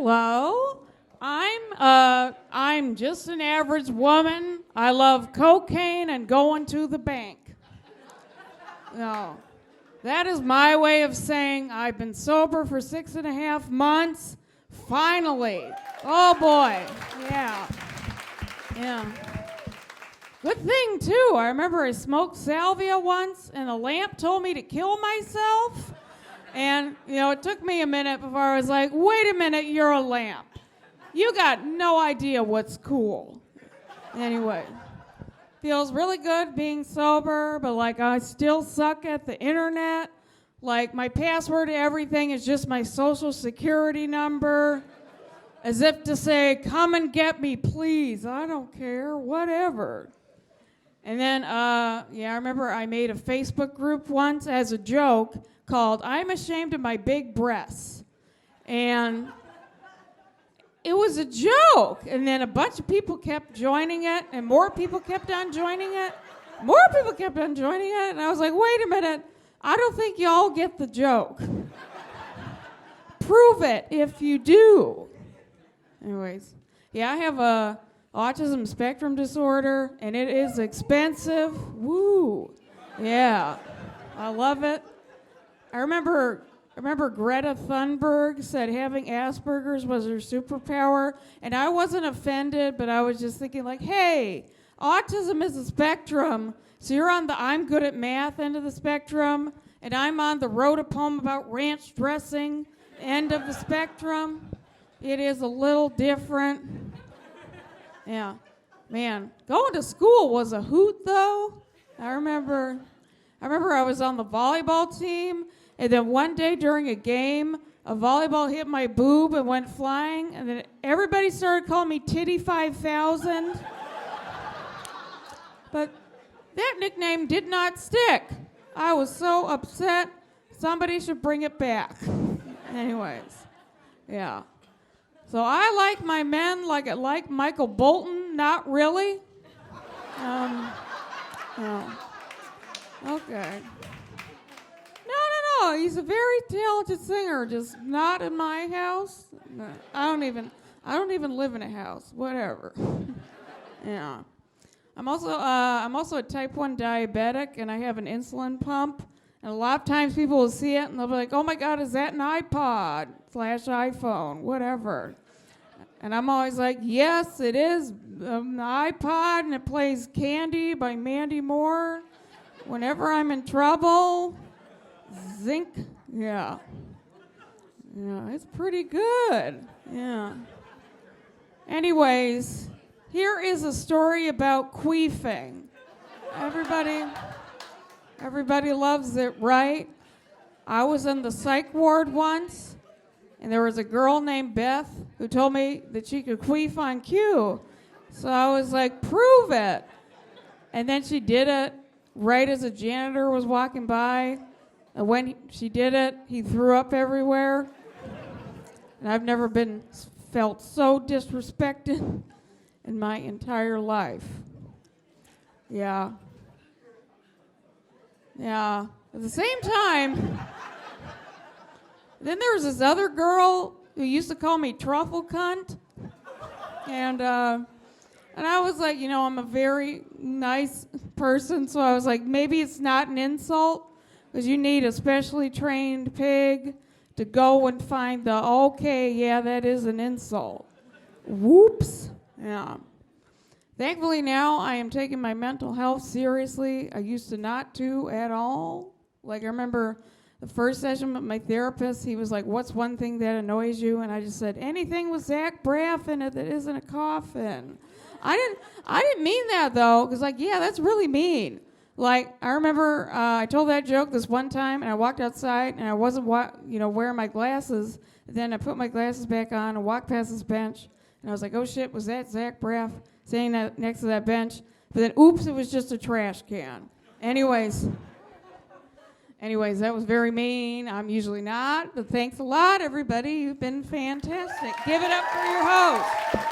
Hello. I'm just an average woman. I love cocaine and going to the bank. No. That is my way of saying I've been sober for 6.5 months. Finally. Oh boy. Yeah. Yeah. Good thing too. I remember I smoked salvia once and a lamp told me to kill myself. And, it took me a minute before I was like, wait a minute, you're a lamp. You got no idea what's cool. Anyway, feels really good being sober, but I still suck at the internet. My password to everything is just my social security number. As if to say, come and get me, please. I don't care, whatever. And then, I remember I made a Facebook group once as a joke called I'm Ashamed of My Big Breasts. And it was a joke. And then a bunch of people kept joining it, and more people kept on joining it. More people kept on joining it. And I was like, wait a minute, I don't think y'all get the joke. Prove it if you do. Anyways, I have a autism spectrum disorder, and it is expensive. Woo. Yeah, I love it. I remember Greta Thunberg said having Asperger's was her superpower, and I wasn't offended, but I was just thinking hey, autism is a spectrum, so you're on the I'm good at math end of the spectrum, and I'm on the wrote a poem about ranch dressing end of the spectrum. It is a little different. Yeah. Man, going to school was a hoot, though. I remember I was on the volleyball team, and then one day during a game, a volleyball hit my boob and went flying, and then everybody started calling me Titty 5000. But that nickname did not stick. I was so upset. Somebody should bring it back. Anyways, yeah. So I like my men like I like Michael Bolton. Not really. No. Okay. No. He's a very talented singer, just not in my house. No, I don't even live in a house. Whatever. Yeah. I'm also a type 1 diabetic, and I have an insulin pump. And a lot of times people will see it, and they'll be like, oh, my God, is that an iPod / iPhone, whatever. And I'm always like, yes, it is an iPod, and it plays Candy by Mandy Moore. Whenever I'm in trouble, zinc, yeah. Yeah, it's pretty good, yeah. Anyways, here is a story about queefing. Everybody loves it, right? I was in the psych ward once, and there was a girl named Beth who told me that she could queef on cue. So I was like, prove it. And then she did it right as a janitor was walking by. And when she did it, he threw up everywhere. And I've never felt so disrespected in my entire life. Yeah. Yeah. At the same time, then there was this other girl who used to call me truffle cunt. And I was like, I'm a very nice person, so I was like, maybe it's not an insult, because you need a specially trained pig to go and find that is an insult. Whoops. Yeah. Thankfully now I am taking my mental health seriously. I used to not to at all. I remember the first session with my therapist, he was like, what's one thing that annoys you? And I just said, anything with Zach Braff in it that isn't a coffin. I didn't mean that, though, because, that's really mean. I remember I told that joke this one time, and I walked outside, and I wasn't wearing my glasses. Then I put my glasses back on and walked past this bench, and I was like, oh, shit, was that Zach Braff sitting next to that bench? But then, oops, it was just a trash can. Anyways, that was very mean. I'm usually not, but thanks a lot, everybody. You've been fantastic. Give it up for your host.